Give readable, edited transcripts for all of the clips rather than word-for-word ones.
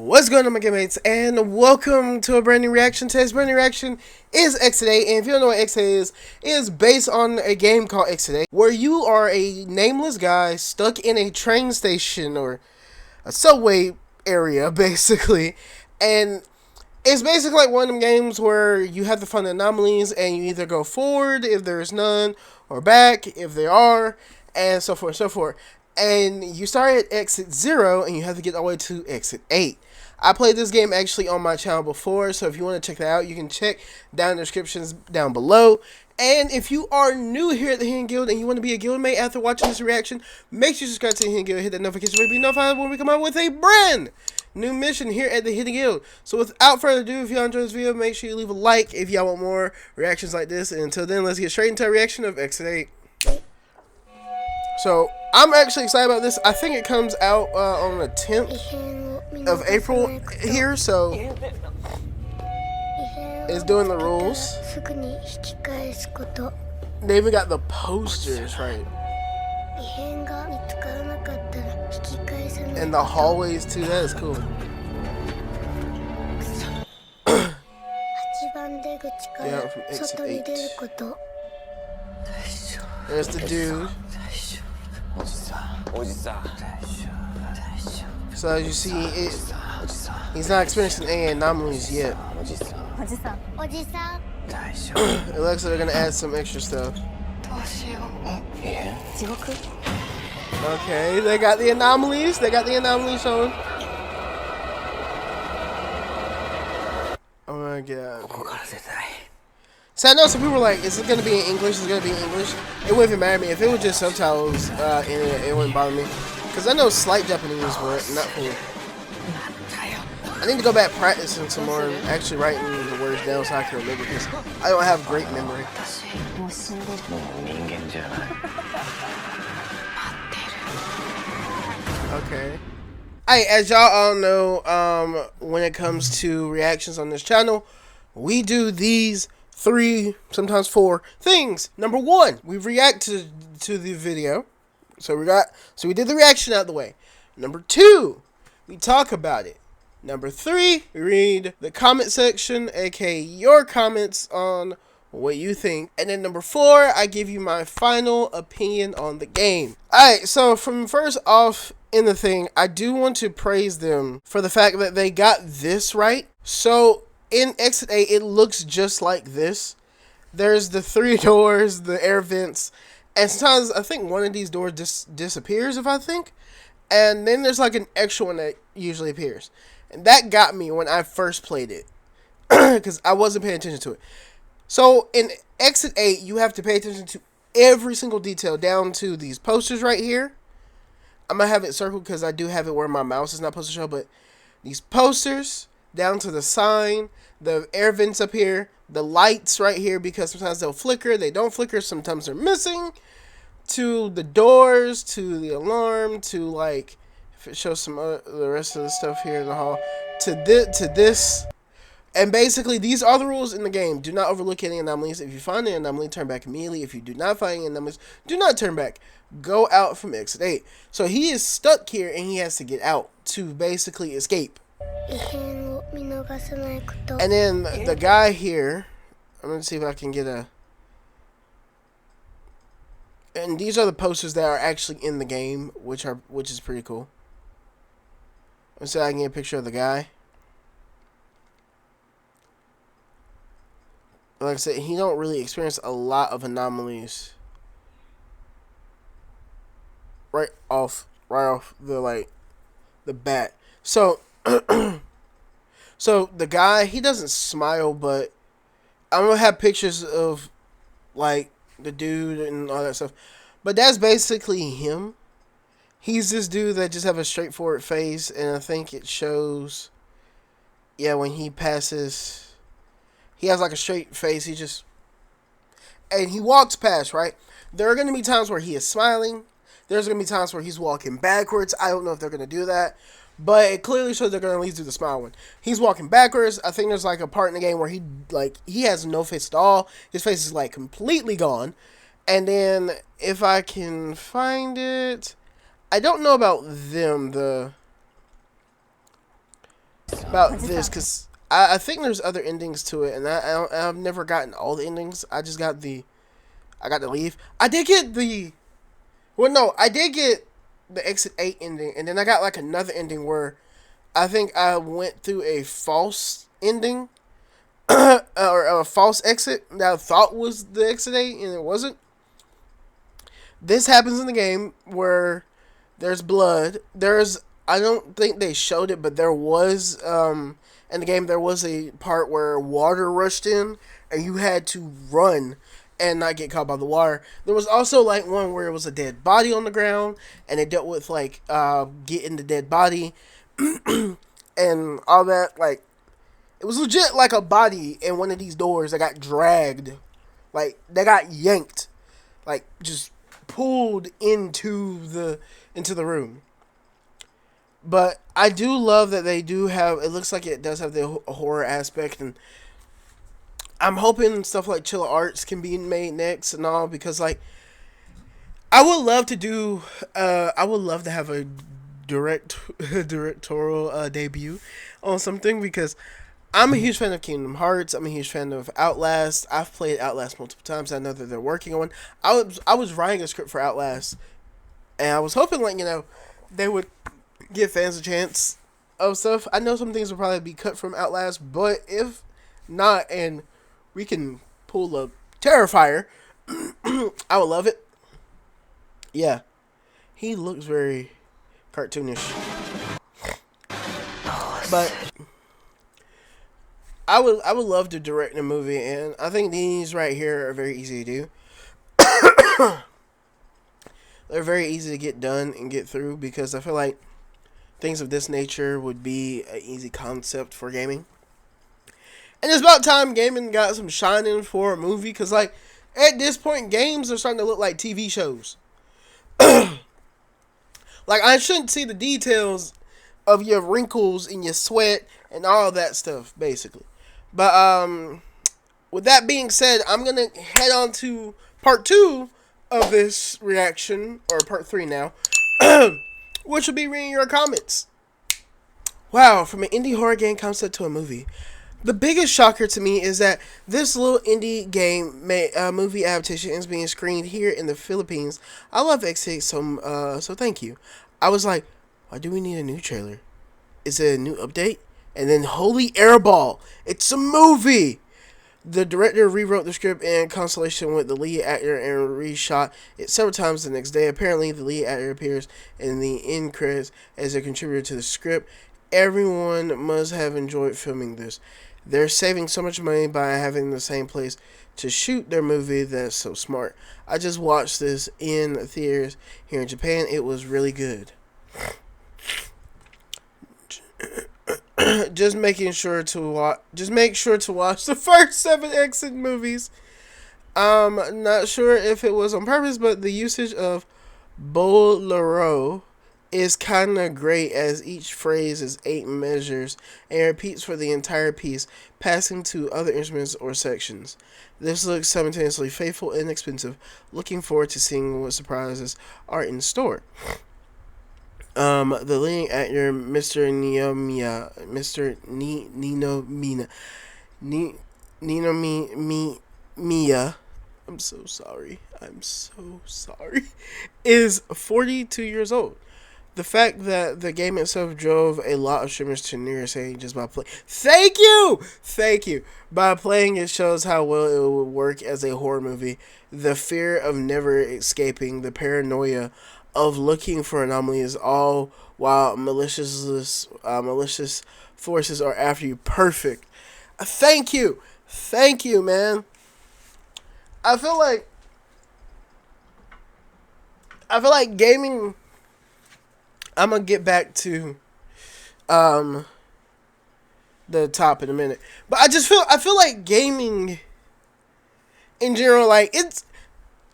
What's going on, my GUILDMATES, and welcome to a brand new reaction. Today's brand new reaction is X8, and if you don't know what X8 is based on a game called X8, where you are a nameless guy stuck in a train station or a subway area, basically, and it's basically like one of them games where you have to find anomalies, and you either go forward if there's none, or back if there are, and so forth and so forth. And you start at exit 0, and you have to get all the way to exit 8. I played this game actually on my channel before, so if you want to check that out, you can check down in the descriptions down below. And if you are new here at the Hidden Guild and you want to be a guildmate after watching this reaction, make sure you subscribe to the Hidden Guild, hit that notification bell to be notified when we come out with a brand new mission here at the Hidden Guild. So without further ado, if y'all enjoyed this video, make sure you leave a like if y'all want more reactions like this. And until then, let's get straight into a reaction of X8. So I'm actually excited about this. I think it comes out on the 10th of April here, so it's doing the rules. They even got the posters, right? And the hallways too, that is cool. Yeah, from exit 8. There's the dude. So as you see, he's not experiencing any anomalies yet. It looks like they're gonna add some extra stuff. Okay, they got the anomalies. They got the anomalies showing. Oh my god. So I know some people were like, is it going to be in English? Is it going to be in English? It wouldn't even matter to me. If it was just subtitles in it wouldn't bother me. Because I know slight Japanese, but not for me. I need to go back practicing some more and actually writing the words down so I can remember, because I don't have great memory. Okay. Alright, as y'all all know, when it comes to reactions on this channel, we do these 3, sometimes 4 things. Number 1, we react to the video. So we did the reaction out of the way. Number 2, we talk about it. Number 3, we read the comment section, aka your comments on what you think. And then number 4, I give you my final opinion on the game. Alright, so from first off in the thing, I do want to praise them for the fact that they got this right. So in Exit 8, it looks just like this. There's the 3 doors, the air vents, and sometimes I think one of these doors disappears, if I think. And then there's like an extra one that usually appears. And that got me when I first played it, because I wasn't paying attention to it. So in Exit 8, you have to pay attention to every single detail, down to these posters right here. I'm going to have it circled because I do have it where my mouse is not supposed to show, but these posters, down to the sign, the air vents up here, the lights right here, because sometimes they'll flicker, they don't flicker, sometimes they're missing, to the doors, to the alarm, to like, if it shows some the rest of the stuff here in the hall, to this. And basically, these are the rules in the game. Do not overlook any anomalies. If you find an anomaly, turn back immediately. If you do not find any anomalies, do not turn back. Go out from exit 8. So he is stuck here, and he has to get out to basically escape. And then the guy here, I'm going to see if I can get a... And these are the posters that are actually in the game, which is pretty cool. Let's see if I can get a picture of the guy. Like I said, he don't really experience a lot of anomalies right off the bat. So so the guy, he doesn't smile, but I'm gonna have pictures of like the dude and all that stuff. But that's basically him. He's this dude that just have a straightforward face, and I think it shows, yeah, when he passes. He has like a straight face. And he walks past, right? There are going to be times where he is smiling. There's going to be times where he's walking backwards. I don't know if they're going to do that. But it clearly shows they're going to at least do the smile one. He's walking backwards. I think there's like a part in the game where he has no face at all. His face is like completely gone. And then if I can find it, I don't know about them. about this because I think there's other endings to it, and I've never gotten all the endings. I just got I got the leave. I did get the well, no, I did get the Exit 8 ending, and then I got like another ending where I think I went through a false ending or a false exit that I thought was the Exit 8, and it wasn't. This happens in the game where there's blood. I don't think they showed it, but there was in the game there was a part where water rushed in and you had to run and not get caught by the water. There was also like one where it was a dead body on the ground and it dealt with like getting the dead body and all that. Like it was legit like a body in one of these doors that got dragged, like they got yanked, like just pulled into the room. But I do love that they do have. It looks like it does have the horror aspect, and I'm hoping stuff like Chill Arts can be made next and all, because like I would love to do. I would love to have a directorial debut on something, because I'm a huge fan of Kingdom Hearts. I'm a huge fan of Outlast. I've played Outlast multiple times. I know that they're working on. I was writing a script for Outlast, and I was hoping like they would give fans a chance of stuff. I know some things will probably be cut from Outlast, but if not, and we can pull a Terrifier, I would love it. Yeah, he looks very cartoonish, but I would love to direct a movie, and I think these right here are very easy to do. They're very easy to get done and get through, because I feel like things of this nature would be an easy concept for gaming. And it's about time gaming got some shining for a movie, because like at this point games are starting to look like TV shows. Like I shouldn't see the details of your wrinkles and your sweat and all that stuff basically. But with that being said, I'm going to head on to part 2 of this reaction, or part 3 now, which will be reading your comments. Wow, from an indie horror game concept to a movie. The biggest shocker to me is that this little indie game movie adaptation is being screened here in the Philippines. I love X8, so thank you. I was like, why do we need a new trailer? Is it a new update? And then holy airball, it's a movie! The director rewrote the script in consultation with the lead actor and reshot it several times the next day. Apparently, the lead actor appears in the end credits as a contributor to the script. Everyone must have enjoyed filming this. They're saving so much money by having the same place to shoot their movie. That's so smart. I just watched this in theaters here in Japan. It was really good. Just make sure to watch the first 7 Exit movies. Not sure if it was on purpose, but the usage of bolero is kind of great, as each phrase is 8 measures and repeats for the entire piece, passing to other instruments or sections. This looks simultaneously faithful and expensive. Looking forward to seeing what surprises are in store. The leading actor, Mr. Mia, I'm so sorry, is 42 years old. The fact that the game itself drove a lot of streamers to near saying just by playing. Thank you. By playing it shows how well it would work as a horror movie. The fear of never escaping, the paranoia of looking for anomalies, all while malicious forces are after you. Perfect. Thank you, man. I feel like gaming. I'm gonna get back to the top in a minute, but I feel like gaming in general, like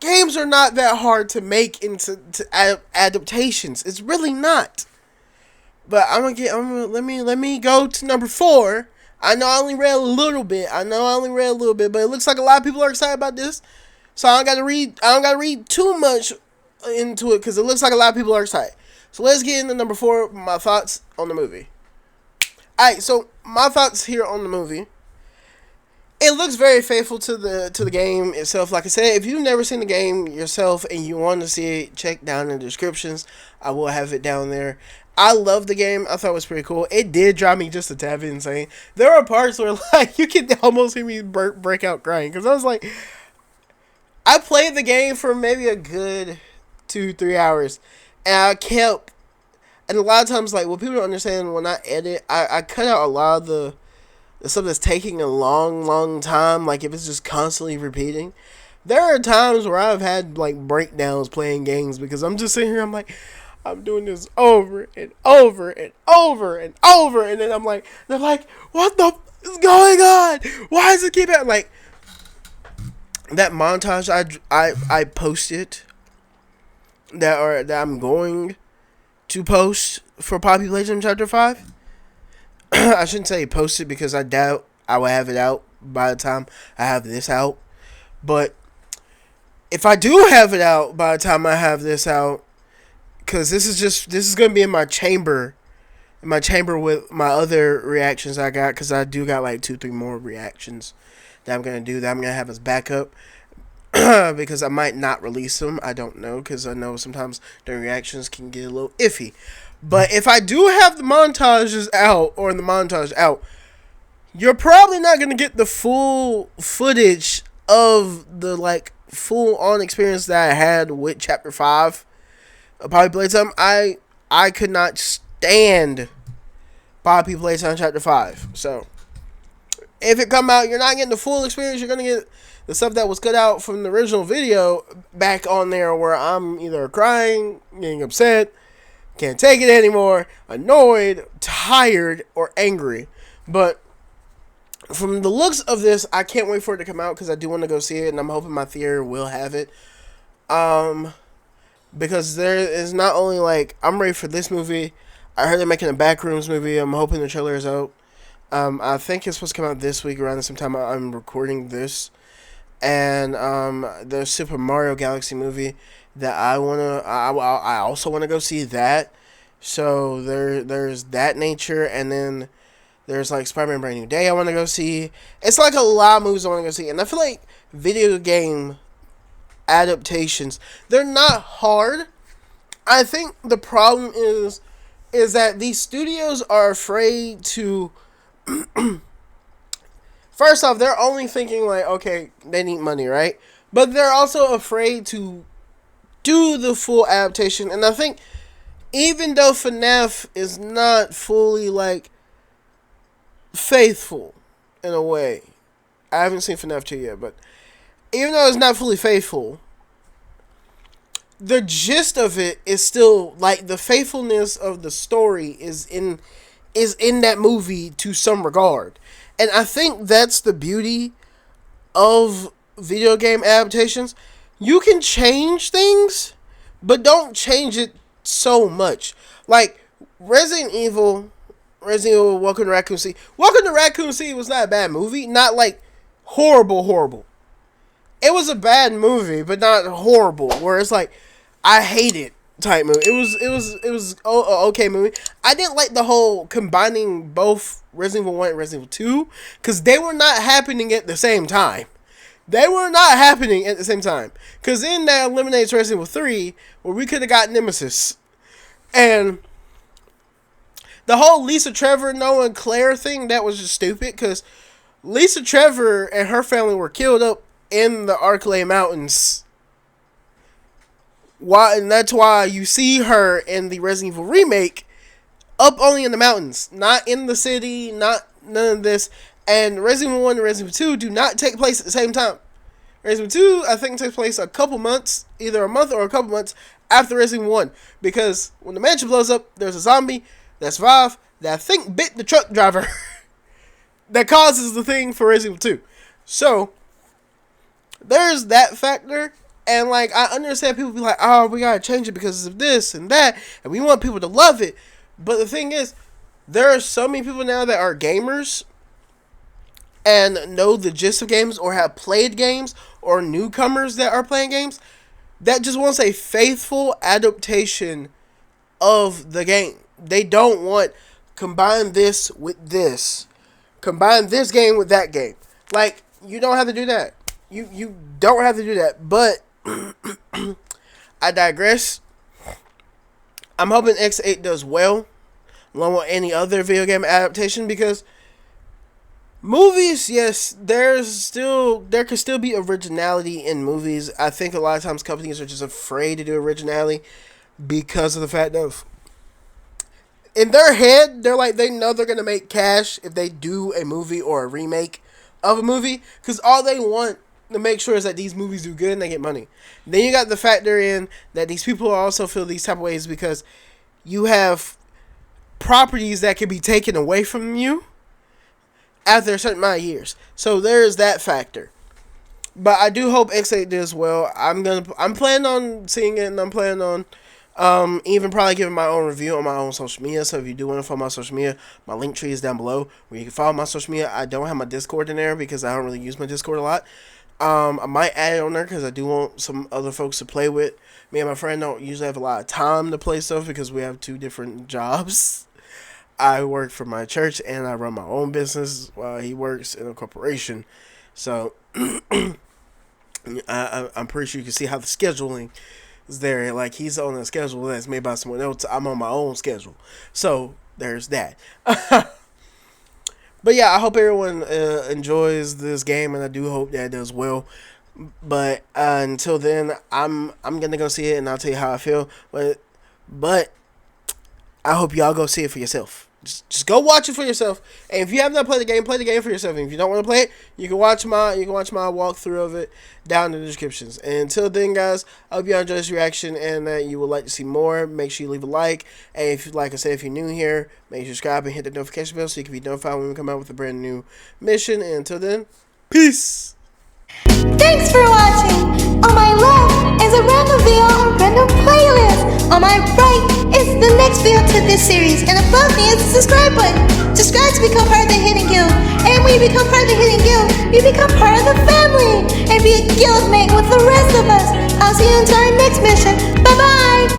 games are not that hard to make into adaptations. It's really not. But let me go to number 4. I know I only read a little bit, but it looks like a lot of people are excited about this. So I don't gotta read too much into it, because it looks like a lot of people are excited. So let's get into number 4, my thoughts on the movie. Alright, so my thoughts here on the movie. It looks very faithful to the game itself. Like I said, if you've never seen the game yourself and you want to see it, check down in the descriptions. I will have it down there. I love the game. I thought it was pretty cool. It did drive me just a tad bit insane. There are parts where like you can almost hear me break out crying because I was like, I played the game for maybe a good 2-3 hours, and I kept. And a lot of times, like what people don't understand when I edit, I cut out a lot of the stuff that's taking a long time, like if it's just constantly repeating. There are times where I've had like breakdowns playing games because I'm just sitting here, I'm like, I'm doing this over and over and over and over, and then I'm like, they're like, what the is going on? Why does it keep happening? Like that montage I posted that I'm going to post for Population Chapter 5. I shouldn't say posted because I doubt I will have it out by the time I have this out. But if I do have it out by the time I have this out, because this is going to be in my chamber with my other reactions I got, because I do got like 2-3 more reactions that I'm going to do that I'm going to have as backup. Because I might not release them. I don't know, because I know sometimes the reactions can get a little iffy. But if I do have the montages out, or the montage out, you're probably not going to get the full footage of the, like, full-on experience that I had with Chapter 5 of Poppy Playtime. I could not stand Poppy Playtime Chapter 5. So, if it come out, you're not getting the full experience. You're going to get the stuff that was cut out from the original video back on there, where I'm either crying, getting upset, can't take it anymore, annoyed, tired, or angry. But from the looks of this, I can't wait for it to come out because I do want to go see it, and I'm hoping my theater will have it. Because there is not only like, I'm ready for this movie. I heard they're making a Backrooms movie. I'm hoping the trailer is out. I think it's supposed to come out this week around the same time I'm recording this. And the Super Mario Galaxy movie that I also wanna go see that. So there's that nature, and then there's like Spider-Man Brand New Day I want to go see. It's like a lot of movies I want to go see, and I feel like video game adaptations, they're not hard. I think the problem is that these studios are afraid to. First off, they're only thinking like, okay, they need money, right? But they're also afraid to do the full adaptation. And I think even though FNAF is not fully like faithful in a way, I haven't seen FNAF 2 yet, but even though it's not fully faithful, the gist of it is still like the faithfulness of the story is in that movie to some regard. And I think that's the beauty of video game adaptations. You can change things, but don't change it so much. Like Resident Evil, Welcome to Raccoon City. Welcome to Raccoon City was not a bad movie. Not like horrible. It was a bad movie, but not horrible. Where it's like, I hate it type movie. It was okay movie. I didn't like the whole combining both Resident Evil 1 and Resident Evil 2 because they were not happening at the same time. Because then that eliminates Resident Evil 3, where we could have got Nemesis. And the whole Lisa Trevor, Noah, and Claire thing, that was just stupid. Because Lisa Trevor and her family were killed up in the Arklay Mountains. And that's why you see her in the Resident Evil remake up only in the mountains, not in the city, not none of this. And Resident Evil 1 and Resident Evil 2 do not take place at the same time. Resident Evil 2, I think, takes place a couple months, either a month or a couple months after Resident Evil 1. Because when the mansion blows up, there's a zombie that survived that I think bit the truck driver that causes the thing for Resident Evil 2. So, there's that factor. And, like, I understand people be like, oh, we gotta change it because of this and that, and we want people to love it. But the thing is, there are so many people now that are gamers and know the gist of games or have played games, or newcomers that are playing games, that just wants a faithful adaptation of the game. They don't want combine this with this. Combine this game with that game. Like, you don't have to do that. You don't have to do that. But I digress. I'm hoping X8 does well along with any other video game adaptation, because movies, yes, there could still be originality in movies. I think a lot of times companies are just afraid to do originality because of the fact of, in their head, they're like, they know they're gonna make cash if they do a movie or a remake of a movie, because all they want to make sure is that these movies do good and they get money. Then you got the factor in that these people also feel these type of ways because you have properties that can be taken away from you after a certain amount of years. So there's that factor. But I do hope X8 does well. I'm planning on seeing it, and I'm planning on even probably giving my own review on my own social media. So if you do want to follow my social media, my link tree is down below where you can follow my social media. I don't have my Discord in there because I don't really use my Discord a lot. I might add it on there because I do want some other folks to play with. Me and my friend don't usually have a lot of time to play stuff because we have 2 different jobs. I work for my church and I run my own business while he works in a corporation. So I'm pretty sure you can see how the scheduling is there. Like, he's on a schedule that's made by someone else. I'm on my own schedule. So there's that. But yeah, I hope everyone enjoys this game, and I do hope that it does well. But until then, I'm gonna go see it, and I'll tell you how I feel. But I hope y'all go see it for yourself. Just go watch it for yourself. And if you have not played the game, play the game for yourself. And if you don't want to play it, you can watch my walkthrough of it down in the descriptions. And until then, guys, I hope you enjoyed this reaction and that you would like to see more. Make sure you leave a like. And if, like I said, if you're new here, make sure you subscribe and hit the notification bell so you can be notified when we come out with a brand new mission. And until then, peace. Thanks for watching. On my left is a random video or random playlist. On my right is the next video to this series, and above me is the subscribe button. Subscribe to become part of the Hidden Guild, and when you become part of the Hidden Guild, you become part of the family and be a guildmate with the rest of us. I'll see you until our next mission. Bye bye.